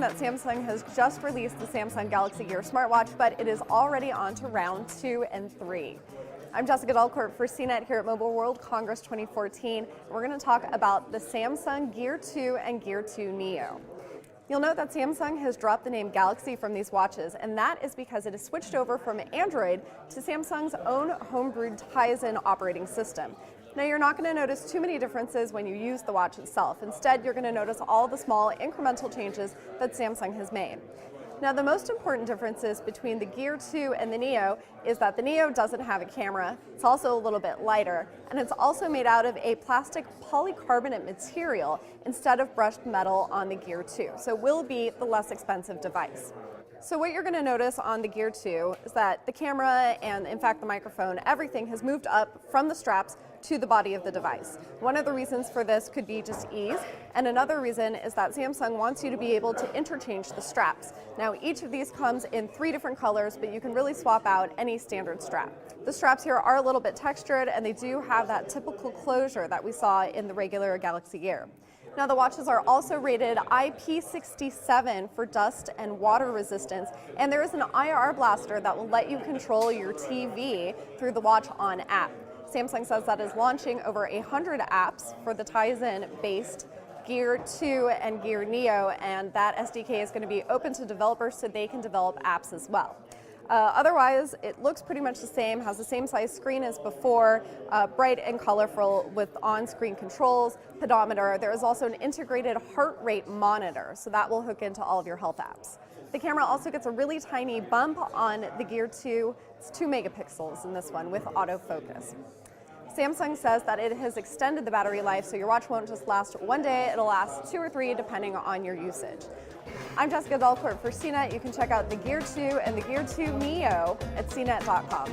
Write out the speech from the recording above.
that Samsung has just released the Samsung Galaxy Gear smartwatch, but it is already on to round 2 and 3. I'm Jessica Delcourt for CNET here at Mobile World Congress 2014. We're going to talk about the Samsung Gear 2 and Gear 2 Neo. You'll note that Samsung has dropped the name Galaxy from these watches, and that is because it has switched over from Android to Samsung's own homebrewed Tizen operating system. Now, you're not going to notice too many differences when you use the watch itself. Instead, you're going to notice all the small incremental changes that Samsung has made. Now, the most important differences between the Gear 2 and the Neo is that the Neo doesn't have a camera, it's also a little bit lighter, and it's also made out of a plastic polycarbonate material instead of brushed metal on the Gear 2, so it will be the less expensive device. So what you're going to notice on the Gear 2 is that the camera and, in fact, the microphone, everything has moved up from the straps to the body of the device. One of the reasons for this could be just ease, and another reason is that Samsung wants you to be able to interchange the straps. Now, each of these comes in 3 different colors, but you can really swap out any standard strap. The straps here are a little bit textured, and they do have that typical closure that we saw in the regular Galaxy Gear. Now, the watches are also rated IP67 for dust and water resistance, and there is an IR blaster that will let you control your TV through the Watch On app. Samsung says that is launching over 100 apps for the Tizen-based Gear 2 and Gear Neo, and that SDK is going to be open to developers so they can develop apps as well. Otherwise, it looks pretty much the same, has the same size screen as before, bright and colorful with on-screen controls, pedometer. There is also an integrated heart rate monitor, so that will hook into all of your health apps. The camera also gets a really tiny bump on the Gear 2. It's 2 megapixels in this one with autofocus. Samsung says that it has extended the battery life, so your watch won't just last one day, it'll last 2 or 3 depending on your usage. I'm Jessica Delcourt for CNET. You can check out the Gear 2 and the Gear 2 Neo at cnet.com.